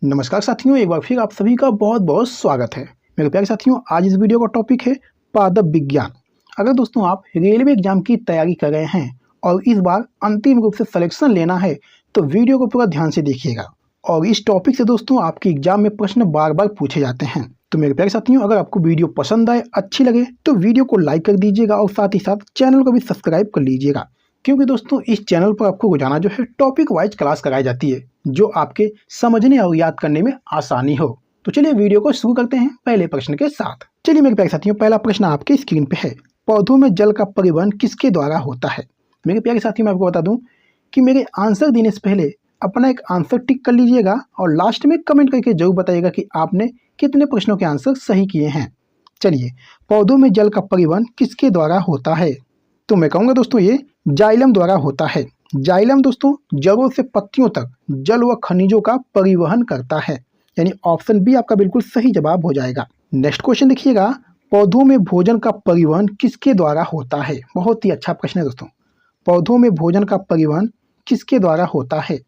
नमस्कार साथियों, एक बार फिर आप सभी का बहुत बहुत स्वागत है मेरे प्यारे साथियों। आज इस वीडियो का टॉपिक है पादप विज्ञान। अगर दोस्तों आप रेलवे एग्जाम की तैयारी कर रहे हैं और इस बार अंतिम रूप से सिलेक्शन लेना है तो वीडियो को पूरा ध्यान से देखिएगा। और इस टॉपिक से दोस्तों आपके एग्जाम में प्रश्न बार बार पूछे जाते हैं। तो मेरे प्यारे साथियों, अगर आपको वीडियो पसंद आए, अच्छी लगे तो वीडियो को लाइक कर दीजिएगा और साथ ही साथ चैनल को भी सब्सक्राइब कर लीजिएगा, क्योंकि दोस्तों इस चैनल पर आपको रोजाना जो है टॉपिक वाइज क्लास कराई जाती है जो आपके समझने और याद करने में आसानी हो। तो चलिए वीडियो को शुरू करते हैं पहले प्रश्न के साथ। चलिए मेरे प्यारे साथियों, पहला प्रश्न आपके स्क्रीन पे है, पौधों में जल का परिवहन किसके द्वारा होता है। मेरे प्यारे साथियों, मैं आपको बता दूं कि मेरे आंसर देने से पहले अपना एक आंसर टिक कर लीजिएगा और लास्ट में कमेंट करके जरूर बताइएगा कि आपने कितने प्रश्नों के आंसर सही किए हैं। चलिए, पौधों में जल का परिवहन किसके द्वारा होता है, तो मैं कहूँगा दोस्तों ये जाइलम द्वारा होता है। जाइलम दोस्तों जड़ों से पत्तियों तक जल व खनिजों का परिवहन करता है, यानी ऑप्शन बी आपका बिल्कुल सही जवाब हो जाएगा। नेक्स्ट क्वेश्चन देखिएगा, पौधों में भोजन का परिवहन किसके द्वारा होता है। बहुत ही अच्छा प्रश्न है दोस्तों। पौधों में भोजन का परिवहन किसके द्वारा होता है,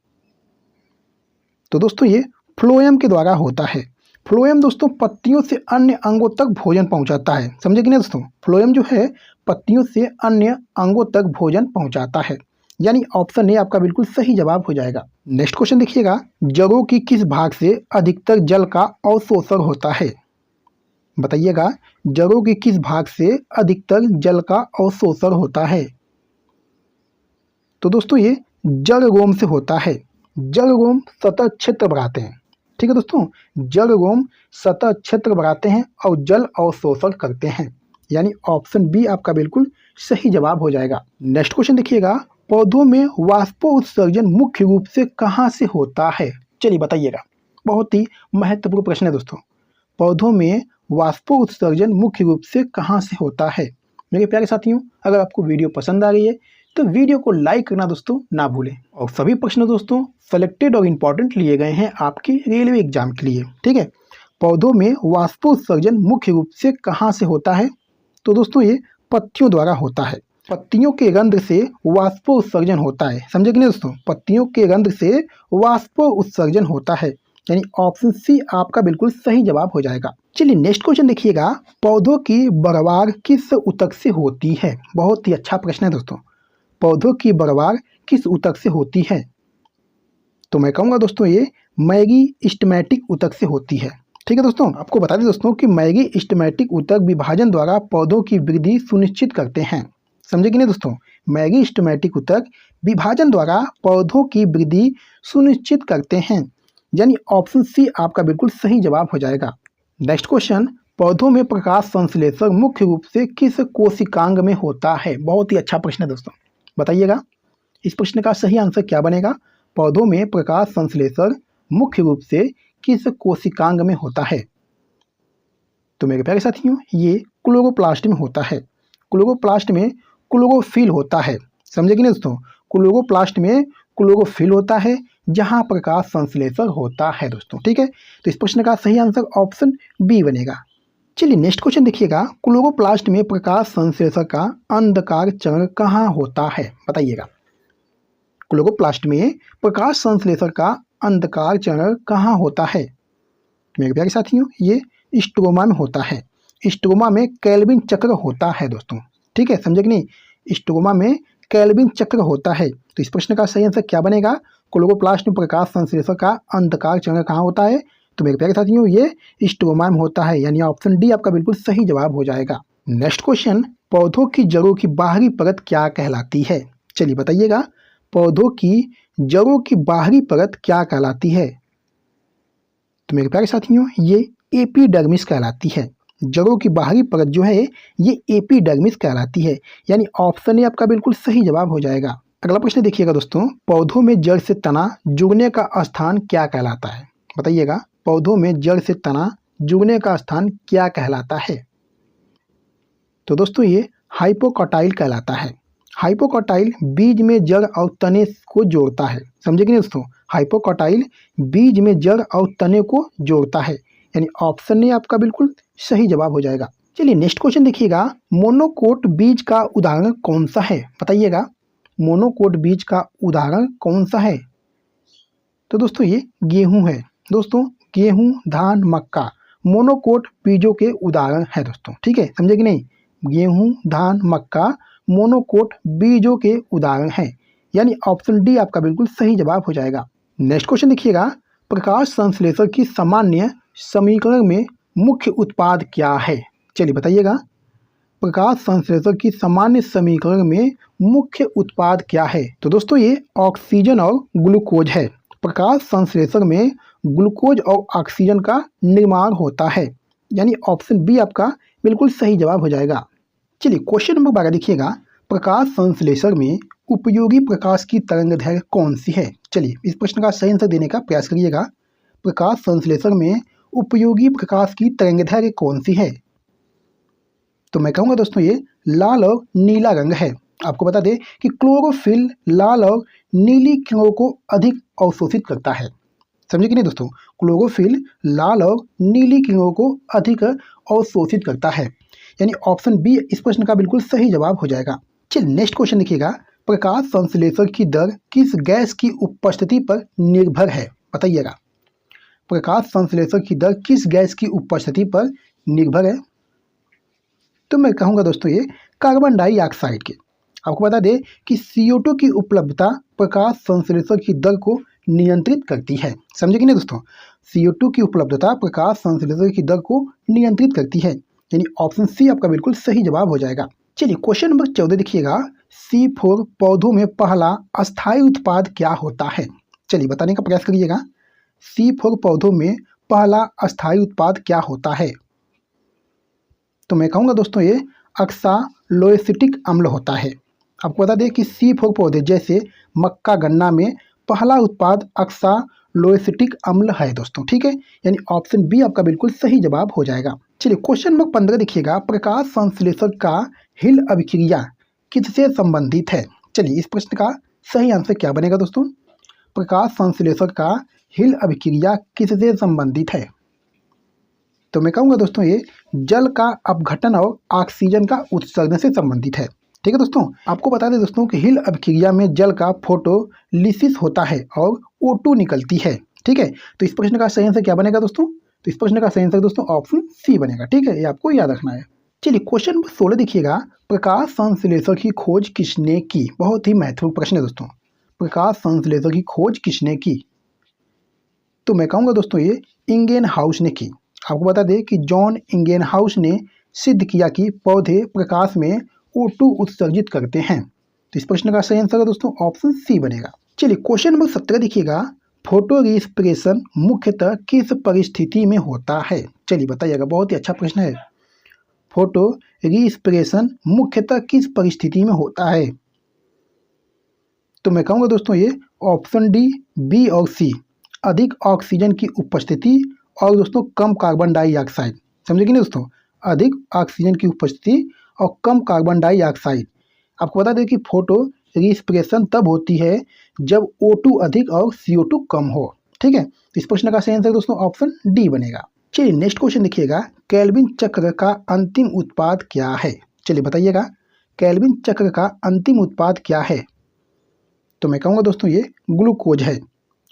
तो दोस्तों ये फ्लोएम के द्वारा होता है। फ्लोएम दोस्तों पत्तियों से अन्य अंगों तक भोजन पहुंचाता है, समझे कि नहीं दोस्तों। फ्लोएम जो है पत्तियों से अन्य अंगों तक भोजन पहुंचाता है, यानी ऑप्शन ए आपका बिल्कुल सही जवाब हो जाएगा। नेक्स्ट क्वेश्चन देखिएगा, जड़ों की किस भाग से अधिकतर जल का अवशोषण होता है। बताइएगा, जड़ों की किस भाग से अधिकतर जल का अवशोषण होता है, तो दोस्तों ये जड़ रोम से होता है। जड़ रोम सतह क्षेत्र बढ़ाते हैं, ठीक है दोस्तों। जड़ रोम सतह क्षेत्र बढ़ाते हैं और जल अवशोषण करते हैं, यानी ऑप्शन बी आपका बिल्कुल सही जवाब हो जाएगा। नेक्स्ट क्वेश्चन देखिएगा, पौधों में वाष्पोत्सर्जन मुख्य रूप से कहाँ से होता है। चलिए बताइएगा, बहुत ही महत्वपूर्ण प्रश्न है दोस्तों। पौधों में वाष्पोत्सर्जन मुख्य रूप से कहाँ से होता है। मेरे प्यारे साथियों, अगर आपको वीडियो पसंद आ रही है तो वीडियो को लाइक करना दोस्तों ना भूलें। और सभी प्रश्न दोस्तों सेलेक्टेड और इम्पॉर्टेंट लिए गए हैं आपके रेलवे एग्जाम के लिए, ठीक है। पौधों में वाष्पोत्सर्जन मुख्य रूप से कहाँ से होता है, तो दोस्तों ये पत्तियों द्वारा होता है। पत्तियों के रंध्र से वाष्पोत्सर्जन होता है, समझे कि नहीं दोस्तों। पत्तियों के रंध्र से वाष्पोत्सर्जन होता है, यानी ऑप्शन सी आपका बिल्कुल सही जवाब हो जाएगा। चलिए नेक्स्ट क्वेश्चन देखिएगा, पौधों की बढ़वार किस ऊतक से होती है। बहुत ही अच्छा प्रश्न है दोस्तों। पौधों की बढ़वार किस ऊतक से होती है, तो मैं कहूँगा दोस्तों ये मेरिस्टेमेटिक ऊतक से होती है, ठीक है दोस्तों। आपको बता दें दोस्तों कि मेरिस्टेमेटिक ऊतक विभाजन द्वारा पौधों की वृद्धि सुनिश्चित करते हैं, समझे कि नहीं दोस्तों। मेरिस्टेमेटिक ऊतक विभाजन द्वारा पौधों की वृद्धि सुनिश्चित करते हैं, यानी ऑप्शन सी आपका बिल्कुल सही जवाब हो जाएगा। नेक्स्ट क्वेश्चन, पौधों में प्रकाश संश्लेषण मुख्य रूप से किस कोशिकांग में होता है। बहुत ही अच्छा प्रश्न है दोस्तों। बताइएगा इस प्रश्न का सही आंसर क्या बनेगा। पौधों में प्रकाश संश्लेषण मुख्य रूप से किस कोशिकांग में होता है, तो मेरे प्यारे साथियों ये क्लोरोप्लास्ट में होता है। क्लोरोप्लास्ट में क्लोरोफिल होता है, समझे कि नहीं दोस्तों। क्लोरोप्लास्ट में क्लोरोफिल होता है जहां प्रकाश संश्लेषण होता है दोस्तों, ठीक है। तो इस प्रश्न का सही आंसर ऑप्शन बी बनेगा। चलिए नेक्स्ट क्वेश्चन देखिएगा, क्लोरोप्लास्ट में प्रकाश संश्लेषण का अंधकार चरण कहाँ होता है। बताइएगा, क्लोरोप्लास्ट में प्रकाश संश्लेषण का अंधकार चरण कहाँ होता है। मेरे प्यारे साथियों ये स्ट्रोमा में होता है। स्ट्रोमा में केल्विन चक्र होता है दोस्तों, ठीक है, समझे कि नहीं। स्ट्रोमा में केल्विन चक्र होता है। तो इस प्रश्न का सही आंसर क्या बनेगा, क्लोरोप्लास्ट में प्रकाश संश्लेषण का अंधकार चरण कहाँ होता है, तो मेरे प्यारे साथियों ये स्ट्रोमा में होता है, यानी ऑप्शन डी आपका बिल्कुल सही जवाब हो जाएगा। नेक्स्ट क्वेश्चन, पौधों की जड़ों की बाहरी परत क्या कहलाती है। चलिए बताइएगा, पौधों की जड़ों की बाहरी परत क्या कहलाती है, तो मेरे प्यारे साथियों ये एपिडर्मिस कहलाती है। जड़ों की बाहरी परत जो है ये एपिडर्मिस कहलाती है, यानी ऑप्शन ए आपका बिल्कुल सही जवाब हो जाएगा। अगला प्रश्न देखिएगा दोस्तों, पौधों में जड़ से तना जुड़ने का स्थान क्या कहलाता है। बताइएगा, पौधों में जड़ से तना जुड़ने का स्थान क्या कहलाता है, तो दोस्तों ये हाइपोकॉटाइल कहलाता है। हाइपोकॉटाइल बीज में जड़ और तने को जोड़ता है, समझे कि नहीं दोस्तों। हाइपोकॉटाइल बीज में जड़ और तने को जोड़ता है, यानी ऑप्शन ए आपका बिल्कुल सही जवाब हो जाएगा। चलिए नेक्स्ट क्वेश्चन देखिएगा, मोनोकोट बीज का उदाहरण कौन सा है। बताइएगा, मोनोकोट बीज का उदाहरण कौन सा है, तो दोस्तों ये गेहूं है, दोस्तों गेहूं, धान, मक्का मोनोकोट बीजों के उदाहरण है दोस्तों। ठीक है, समझे कि नहीं? गेहूं, धान, मक्का मोनोकोट बीजों के उदाहरण हैं, यानी ऑप्शन डी आपका बिल्कुल सही जवाब हो जाएगा। नेक्स्ट क्वेश्चन देखिएगा, प्रकाश संश्लेषण की सामान्य समीकरण में मुख्य उत्पाद क्या है? चलिए बताइएगा, प्रकाश संश्लेषण की सामान्य समीकरण में मुख्य उत्पाद क्या है? तो दोस्तों ये ऑक्सीजन और ग्लूकोज है। प्रकाश संश्लेषण में ग्लूकोज और ऑक्सीजन का निर्माण होता है, यानी ऑप्शन बी आपका बिल्कुल सही जवाब हो जाएगा। चलिए क्वेश्चन नंबर 12 देखिएगा, प्रकाश संश्लेषण में उपयोगी प्रकाश की तरंगदैर्घ्य कौन सी है? चलिए इस प्रश्न का सही आंसर देने का प्रयास करिएगा। प्रकाश संश्लेषण में उपयोगी प्रकाश की तरंगदैर्घ्य कौन सी है? तो मैं कहूँगा दोस्तों ये लाल और नीला रंग है। आपको बता दें कि क्लोरोफिल लाल और नीली किरणों को अधिक अवशोषित करता है। समझे कि नहीं दोस्तों? क्लोरोफिल लाल और नीली किरणों को अधिक अवशोषित करता है, यानी ऑप्शन बी इस प्रश्न का बिल्कुल सही जवाब हो जाएगा। चलिए नेक्स्ट क्वेश्चन देखिएगा, प्रकाश संश्लेषण की दर किस गैस की उपस्थिति पर निर्भर है? बताइएगा, प्रकाश संश्लेषण की दर किस गैस की उपस्थिति पर निर्भर है? तो मैं कहूँगा दोस्तों ये कार्बन डाइऑक्साइड के। आपको बता दें कि CO2 की उपलब्धता प्रकाश संश्लेषण की दर को नियंत्रित करती है। समझे कि नहीं दोस्तों? CO2 की उपलब्धता प्रकाश संश्लेषण की दर को नियंत्रित करती है, यानी ऑप्शन सी आपका बिल्कुल सही जवाब हो जाएगा। चलिए क्वेश्चन नंबर 14 देखिएगा, C4 पौधों में पहला अस्थायी उत्पाद क्या होता है? चलिए बताने का प्रयास करिएगा, C4 पौधों में पहला अस्थायी उत्पाद क्या होता है? तो मैं कहूँगा दोस्तों ये ऑक्सालोएसिटिक अम्ल होता है। आपको बता दें कि C4 पौधे जैसे मक्का, गन्ना में पहला उत्पाद ऑक्सालोएसिटिक अम्ल है दोस्तों। ठीक है, यानी ऑप्शन बी आपका बिल्कुल सही जवाब हो जाएगा। चलिए क्वेश्चन नंबर 15 देखिएगा, प्रकाश संश्लेषण का हिल अभिक्रिया किससे संबंधित है? चलिए इस प्रश्न का सही आंसर क्या बनेगा दोस्तों? प्रकाश संश्लेषण का हिल अभिक्रिया किससे संबंधित है? तो मैं कहूँगा दोस्तों ये जल का अपघटन और ऑक्सीजन का उत्सर्जन से संबंधित है। ठीक है दोस्तों, आपको बता दें दोस्तों कि हिल अभिक्रिया में जल का फोटोलिसिस होता है और O2 निकलती है। ठीक है, तो इस प्रश्न का सही आंसर क्या बनेगा दोस्तों? तो इस प्रश्न का सही आंसर दोस्तों ऑप्शन सी बनेगा। ठीक है, ये आपको याद रखना है। चलिए क्वेश्चन नंबर 16 देखिएगा, प्रकाश संश्लेषण की खोज किसने की? बहुत ही महत्वपूर्ण प्रश्न है दोस्तों। प्रकाश संश्लेषण की खोज किसने की? तो मैं कहूँगा दोस्तों ये इंगेनहाउस ने की। आपको बता दें कि जॉन इंगेनहाउस ने सिद्ध किया कि पौधे प्रकाश में O2 उत्सर्जित करते हैं। तो इस प्रश्न का सही आंसर दोस्तों ऑप्शन सी बनेगा। चलिए क्वेश्चन नंबर 17 देखिएगा, फोटो रिस्पिरेशन मुख्यतः किस परिस्थिति में होता है? चलिए बताइएगा, बहुत ही अच्छा प्रश्न है। फोटो रिस्पिरेशन मुख्यतः किस परिस्थिति में होता है? तो मैं कहूँगा दोस्तों ये ऑप्शन डी, बी और सी, अधिक ऑक्सीजन की उपस्थिति और दोस्तों कम कार्बन डाइऑक्साइड। समझे कि नहीं दोस्तों? अधिक ऑक्सीजन की उपस्थिति और कम कार्बन डाइऑक्साइड। आपको बता दें कि फोटो रिस्पिरेशन तब होती है जब O2 अधिक और CO2 कम हो। ठीक है, तो इस प्रश्न का सही आंसर दोस्तों ऑप्शन डी बनेगा। चलिए नेक्स्ट क्वेश्चन देखिएगा, केल्विन चक्र का अंतिम उत्पाद क्या है? चलिए बताइएगा, केल्विन चक्र का अंतिम उत्पाद क्या है? तो मैं कहूँगा दोस्तों ये ग्लूकोज है।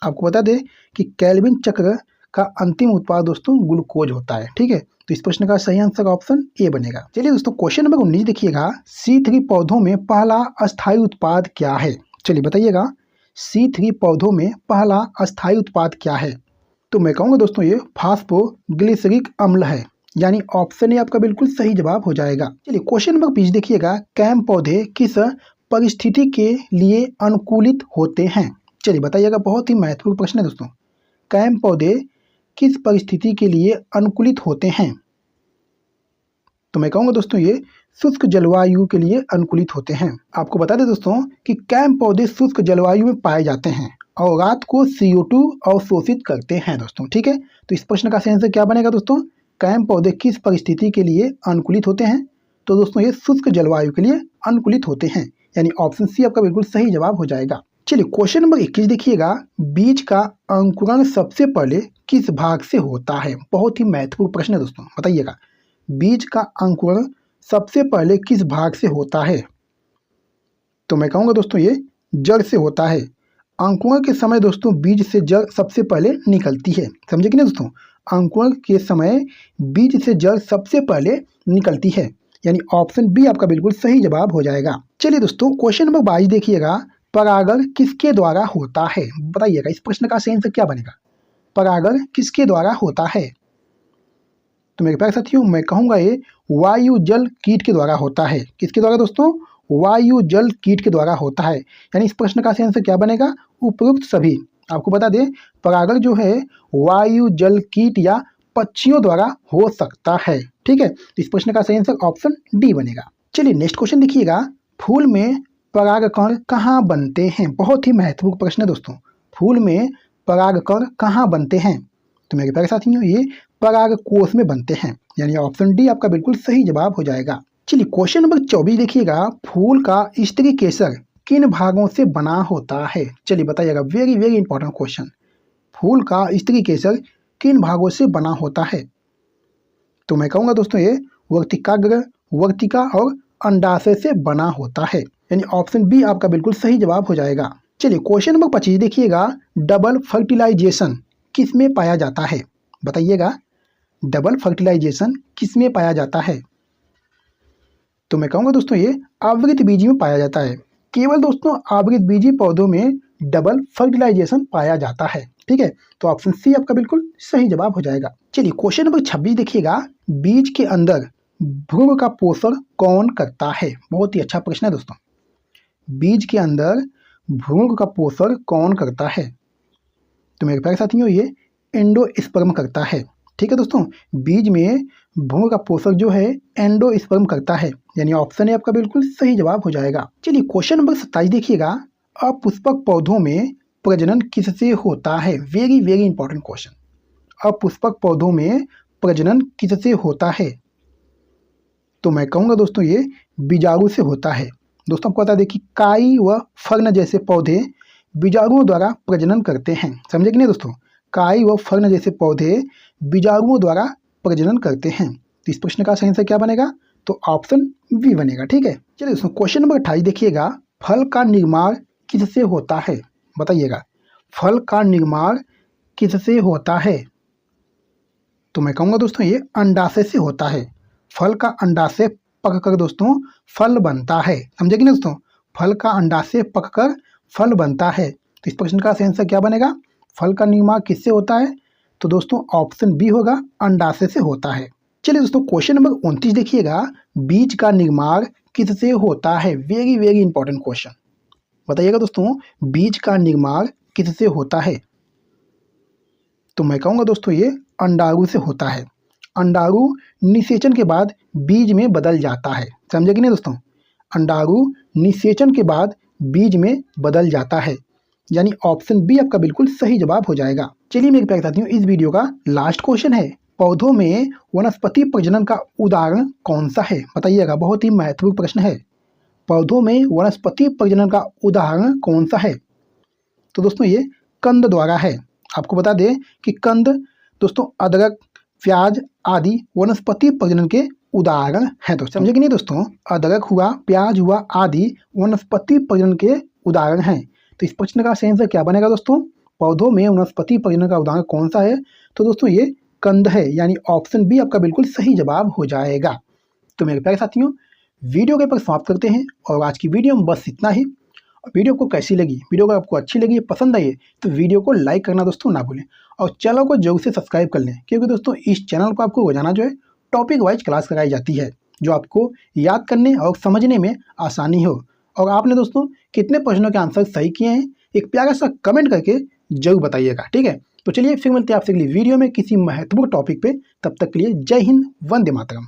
आपको बता दें कि केल्विन चक्र का अंतिम उत्पाद दोस्तों ग्लूकोज होता है। ठीक है, तो इस प्रश्न का सही आंसर ऑप्शन ए बनेगा। चलिए दोस्तों क्वेश्चन नंबर 19 देखिएगा, C3 पौधों में पहला अस्थायी उत्पाद क्या है? चलिए बताइएगा, C3 पौधों में पहला अस्थायी उत्पाद क्या है? तो मैं कहूँगा दोस्तों ये फास्फोग्लिसरिक अम्ल है, यानी ऑप्शन ए आपका बिल्कुल सही जवाब हो जाएगा। चलिए क्वेश्चन नंबर 20 देखिएगा, कैम पौधे किस परिस्थिति के लिए अनुकूलित होते हैं? चलिए बताइएगा, बहुत ही महत्वपूर्ण प्रश्न है दोस्तों। कैम पौधे किस परिस्थिति के लिए अनुकूलित होते हैं? तो मैं कहूँगा दोस्तों ये शुष्क जलवायु के लिए अनुकूलित होते हैं। आपको बता दें दोस्तों कि कैम पौधे शुष्क जलवायु में पाए जाते हैं और रात को CO2 अवशोषित करते हैं दोस्तों। ठीक है, तो इस प्रश्न का सही आंसर क्या बनेगा दोस्तों? कैम पौधे किस परिस्थिति के लिए अनुकूलित होते हैं? तो दोस्तों ये शुष्क जलवायु के लिए अनुकूलित होते हैं, यानी ऑप्शन सी आपका बिल्कुल सही जवाब हो जाएगा। चलिए क्वेश्चन नंबर 21 देखिएगा, बीज का अंकुरण सबसे पहले किस भाग से होता है? बहुत ही महत्वपूर्ण प्रश्न है दोस्तों, बताइएगा, बीज का अंकुरण सबसे पहले किस भाग से होता है? तो मैं कहूँगा दोस्तों ये जड़ से होता है। अंकुरण के समय दोस्तों बीज से जड़ सबसे पहले निकलती है। समझे कि नहीं दोस्तों, अंकुरण के समय बीज से जड़ सबसे पहले निकलती है, यानी ऑप्शन बी आपका बिल्कुल सही जवाब हो जाएगा। चलिए दोस्तों क्वेश्चन नंबर 22 देखिएगा, परागण किसके द्वारा होता है? बताइएगा इस प्रश्न का सही आंसर क्या बनेगा। परागण किसके द्वारा होता है? तो मेरे प्यारे साथियों मैं कहूँगा ये वायु जल कीट के द्वारा होता है। किसके द्वारा दोस्तों? वायु जल कीट के द्वारा होता है। यानी इस प्रश्न का सही आंसर क्या बनेगा? उपरोक्त सभी। आपको बता दें परागण जो है वायु जल कीट या पक्षियों द्वारा हो सकता है। ठीक है, तो इस प्रश्न का सही आंसर ऑप्शन डी बनेगा। चलिए नेक्स्ट क्वेश्चन देखिएगा, फूल में परागकण कहाँ बनते हैं? बहुत ही महत्वपूर्ण प्रश्न है दोस्तों, फूल में परागकण कहाँ बनते हैं? तो मेरे प्यारे साथियों ये परागकोश में बनते हैं, यानी ऑप्शन डी आपका बिल्कुल सही जवाब हो जाएगा। चलिए क्वेश्चन नंबर 24 देखिएगा, फूल का स्त्री केसर किन भागों से बना होता है? चलिए बताइएगा, वेरी वेरी इंपॉर्टेंट क्वेश्चन। फूल का स्त्री केसर किन भागों से बना होता है? तो मैं कहूँगा दोस्तों ये वर्तिकाग्र, वर्तिका और अंडाशय से बना होता है, यानी ऑप्शन बी आपका बिल्कुल सही जवाब हो जाएगा। चलिए क्वेश्चन नंबर 25 देखिएगा, डबल फर्टिलाइजेशन किस में पाया जाता है? बताइएगा डबल फर्टिलाइजेशन किस में पाया जाता है? तो मैं कहूँगा दोस्तों ये आवृत बीजी में पाया जाता है। केवल दोस्तों आवृत बीजी पौधों में डबल फर्टिलाइजेशन पाया जाता है। ठीक है, तो ऑप्शन सी आपका बिल्कुल सही जवाब हो जाएगा। चलिए क्वेश्चन नंबर 26 देखिएगा, बीज के अंदर भ्रूण का पोषण कौन करता है? बहुत ही अच्छा प्रश्न है दोस्तों। बीज के अंदर भ्रूण का पोषण कौन करता है? तो मेरे प्यारे साथियों ये एंडोस्पर्म करता है। ठीक है दोस्तों, बीज में भ्रूण का पोषक जो है एंडोस्पर्म करता है, यानी ऑप्शन ए आपका बिल्कुल सही जवाब हो जाएगा। चलिए क्वेश्चन नंबर 27 देखिएगा, अपुष्पक पौधों में प्रजनन किससे होता है? Very very important question. अपुष्पक पौधों में प्रजनन किससे होता है? तो मैं कहूँगा दोस्तों ये बीजाणु से होता है। दोस्तों आपको बता दें कि काई व फर्न जैसे पौधे बीजाणुओं द्वारा प्रजनन करते हैं। समझे कि नहीं दोस्तों, काई व फर्न जैसे पौधे बीजाणुओं द्वारा प्रजनन करते हैं। तो इस प्रश्न का सही आंसर क्या बनेगा? तो ऑप्शन बी बनेगा। ठीक है, चलिए दोस्तों क्वेश्चन नंबर 28 देखिएगा, फल का निर्माण किससे होता है? बताइएगा फल का निर्माण किससे होता है? तो मैं कहूँगा दोस्तों ये अंडाशय से होता है। फल का अंडाशय पककर दोस्तों फल बनता है। समझे कि नहीं दोस्तों, फल का अंडाशय पककर फल बनता है। तो इस प्रश्न का सही आंसर क्या बनेगा? फल का निर्माण किससे होता है? तो दोस्तों ऑप्शन बी होगा, अंडाशय से होता है। चलिए दोस्तों क्वेश्चन नंबर 29 देखिएगा, बीज का निर्माण किससे होता है? Very very important question. बताइएगा दोस्तों बीज का निर्माण किससे होता है? तो मैं कहूँगा दोस्तों ये अंडाणु से होता है। अंडाणु निषेचन के बाद बीज में बदल जाता है। समझे कि नहीं दोस्तों, अंडाणु निषेचन के बाद बीज में बदल जाता है, यानी ऑप्शन बी आपका बिल्कुल सही जवाब हो जाएगा। चलिए मेरे प्यारे साथियों इस वीडियो का लास्ट क्वेश्चन है, पौधों में वनस्पति प्रजनन का उदाहरण कौन सा है? बताइएगा, बहुत ही महत्वपूर्ण प्रश्न है। पौधों में वनस्पति प्रजनन का उदाहरण कौन सा है? तो दोस्तों ये कंद द्वारा है। आपको बता दें कि कंद दोस्तों अदरक, प्याज आदि वनस्पति प्रजनन के उदाहरण हैं। तो समझे कि नहीं दोस्तों, अदरक हुआ, प्याज हुआ आदि वनस्पति प्रजनन के उदाहरण हैं। तो इस प्रश्न का सही आंसर क्या बनेगा दोस्तों? पौधों में वनस्पति प्रजनन का उदाहरण कौन सा है? तो दोस्तों ये कंद है, यानी ऑप्शन बी आपका बिल्कुल सही जवाब हो जाएगा। तो मेरे प्यारे साथियों वीडियो के पर समाप्त करते हैं, और आज की वीडियो में बस इतना ही। वीडियो को कैसी लगी? वीडियो अगर आपको अच्छी लगी, पसंद आई तो वीडियो को लाइक करना दोस्तों ना भूलें, और चैनल को जरूर से सब्सक्राइब कर लें, क्योंकि दोस्तों इस चैनल को आपको रोजाना जो है टॉपिक वाइज क्लास कराई जाती है, जो आपको याद करने और समझने में आसानी हो। और आपने दोस्तों कितने प्रश्नों के आंसर सही किए हैं एक प्यारा सा कमेंट करके जरूर बताइएगा। ठीक है, तो चलिए फिर मिलते हैं आपसे अगली वीडियो में किसी महत्वपूर्ण टॉपिक पे। तब तक के लिए जय हिंद, वंदे मातरम।